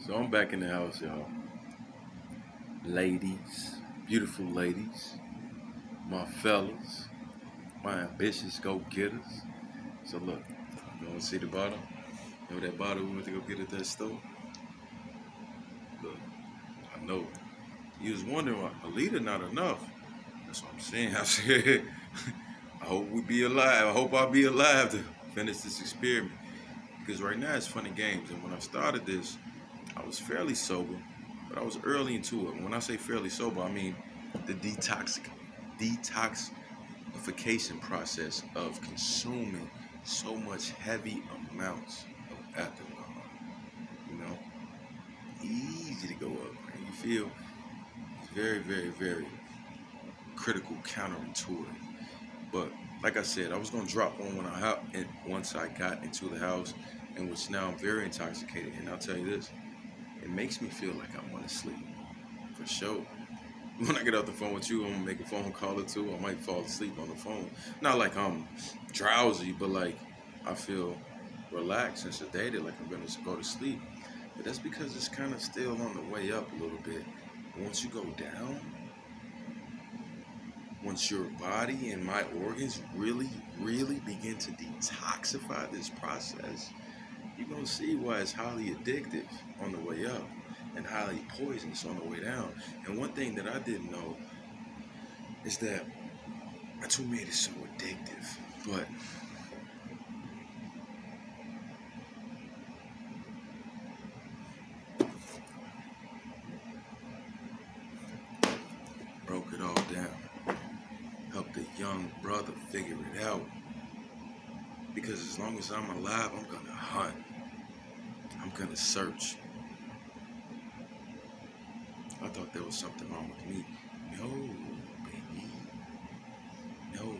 So I'm back in the house, y'all. Ladies, beautiful ladies, my fellas, my ambitious go-getters. So look, you want to see the bottle? You know that bottle we went to go get at that store? Look, I know. You was wondering why a liter not enough. That's what I'm saying. I said, I hope we be alive. I hope I'll be alive to finish this experiment. Because right now it's fun and games. And when I started this, I was fairly sober, but I was early into it. When I say fairly sober, I mean the detoxification process of consuming so much heavy amounts of ethanol. You know, easy to go up, and you feel very, very, very critical, counterintuitive. But like I said, I was gonna drop one when once I got into the house, in which now I'm very intoxicated. And I'll tell you this, it makes me feel like I want to sleep for sure. When I get off the phone with you, I'm gonna make a phone call or two. I might fall asleep on the phone. Not like I'm drowsy, but like I feel relaxed and sedated, like I'm gonna go to sleep. But that's because it's kind of still on the way up a little bit. Once you go down, once your body and my organs really, really begin to detoxify this process, you're gonna see why it's highly addictive on the way up and highly poisonous on the way down. And one thing that I didn't know is that that's what made it so addictive. But broke it all down. Helped a young brother figure it out. Because as long as I'm alive, I'm gonna hunt. I'm gonna search. I thought there was something wrong with me. No, baby. No.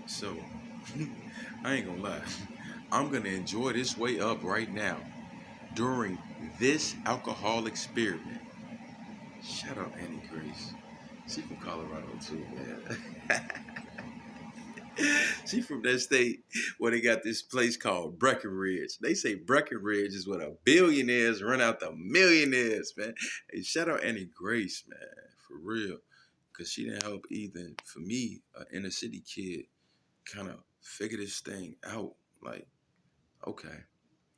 So, I ain't gonna lie. I'm gonna enjoy this way up right now during this alcohol experiment. Shout out Annie Grace. She from Colorado too, man. She from that state where they got this place called Breckenridge. They say Breckenridge is where the billionaires run out the millionaires, man. Hey, shout out Annie Grace, man, for real. Because she didn't help either, for me, an inner city kid, kind of figure this thing out. Like, okay,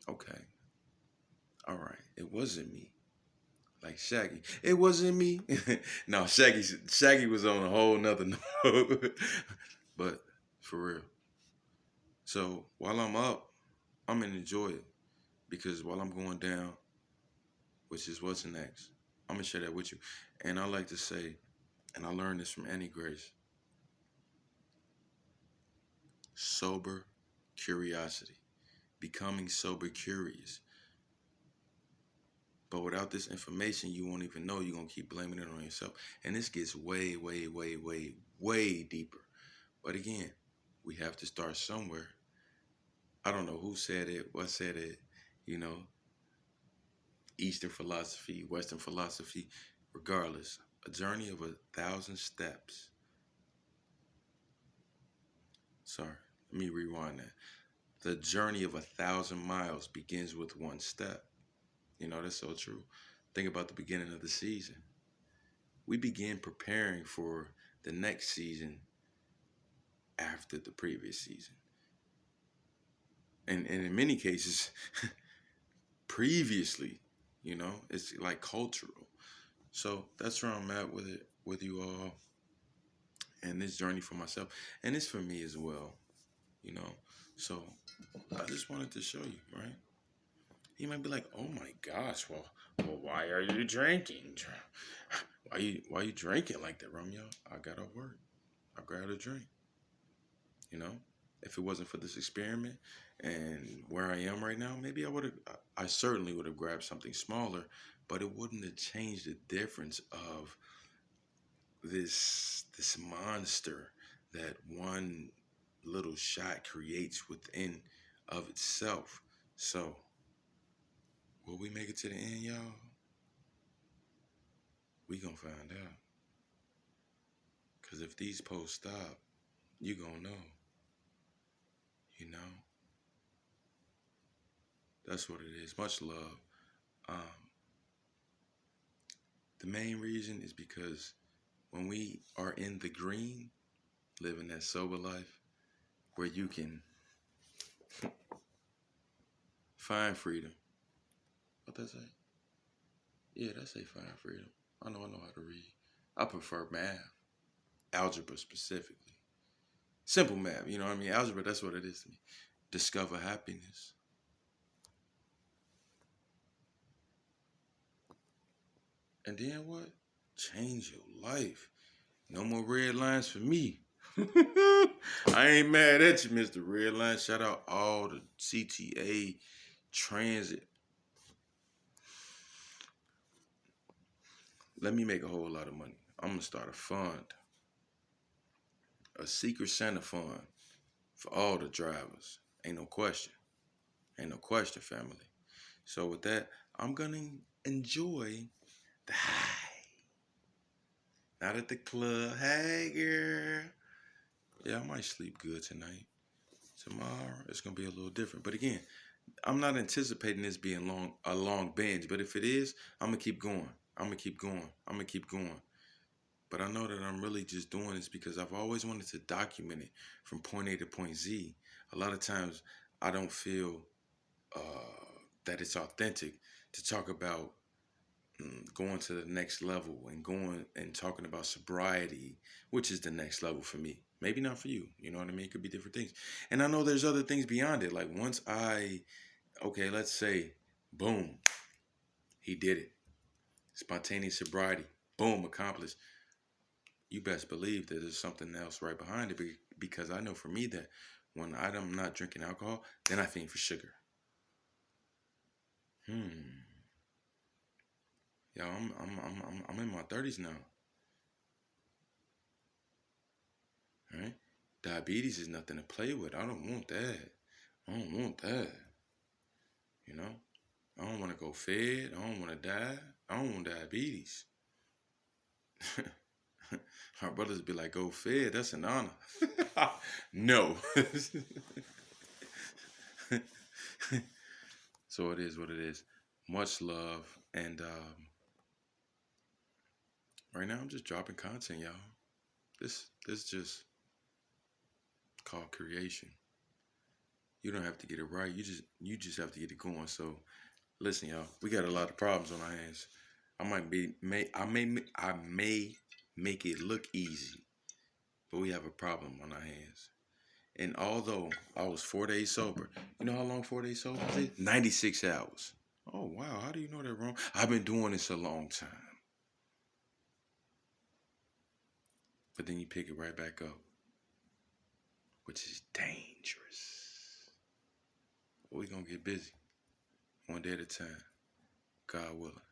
okay, all right, it wasn't me. Like Shaggy, it wasn't me. No, Shaggy was on a whole nother note. But for real. So while I'm up, I'm gonna enjoy it because while I'm going down, which is what's next, I'm gonna share that with you. And I like to say, and I learned this from Annie Grace, sober curiosity, becoming sober curious. But without this information, you won't even know. You're gonna keep blaming it on yourself, and this gets way, way, way, way, way deeper. But again, we have to start somewhere. I don't know who said it, what said it, you know, Eastern philosophy, Western philosophy, regardless, a journey of 1,000 steps. Sorry, let me rewind that. The journey of 1,000 miles begins with one step. You know, that's so true. Think about the beginning of the season. We begin preparing for the next season after the previous season. And in many cases, previously, you know, it's like cultural. So that's where I'm at with it, with you all, and this journey for myself, and it's for me as well, you know. So I just wanted to show you, right? You might be like, "Oh my gosh, well, why are you drinking? Why you drinking like that, Romeo?" I got off work. I grabbed a drink. You know, if it wasn't for this experiment and where I am right now, maybe I would have. I certainly would have grabbed something smaller, but it wouldn't have changed the difference of this monster that one little shot creates within of itself. So, will we make it to the end, y'all? We gonna find out. Cause if these posts stop, you gonna know. You know. That's what it is. Much love. Um, the main reason is because when we are in the green, living that sober life, where you can find freedom. What that say? Yeah, that say find freedom. I know how to read. I prefer math, algebra specifically. Simple math, you know what I mean? Algebra, that's what it is to me. Discover happiness. And then what? Change your life. No more red lines for me. I ain't mad at you, Mr. Red Line. Shout out all the CTA transit. Let me make a whole lot of money. I'm gonna start a fund, a secret Santa fund for all the drivers. Ain't no question. Ain't no question, family. So with that, I'm gonna enjoy the high. Not at the club. Hey girl. Yeah, I might sleep good tonight. Tomorrow it's gonna be a little different. But again, I'm not anticipating this being a long binge. But if it is, I'm gonna keep going. I'm gonna keep going. I'm gonna keep going. But I know that I'm really just doing this because I've always wanted to document it from point A to point Z. A lot of times I don't feel that it's authentic to talk about going to the next level and going and talking about sobriety, which is the next level for me. Maybe not for you. You know what I mean? It could be different things. And I know there's other things beyond it. Like okay, let's say, boom, he did it. Spontaneous sobriety, boom, accomplished. You best believe that there's something else right behind it because I know for me that when I'm not drinking alcohol, then I fiend for sugar. Yeah, I'm in my 30s now. Right? Diabetes is nothing to play with. I don't want that. I don't want that. You know? I don't want to go fed. I don't want to die. I don't want diabetes. Our brothers be like, go fed. That's an honor. No. So it is what it is. Much love. And right now I'm just dropping content, y'all. This just called creation. You don't have to get it right. You just have to get it going. So listen, y'all. We got a lot of problems on our hands. I may make it look easy, but we have a problem on our hands. And although I was 4 days sober, you know how long 4 days sober is? 96 hours. Oh wow, how do you know that wrong? I've been doing this a long time. But then you pick it right back up, which is dangerous. We're gonna get busy one day at a time. God willing.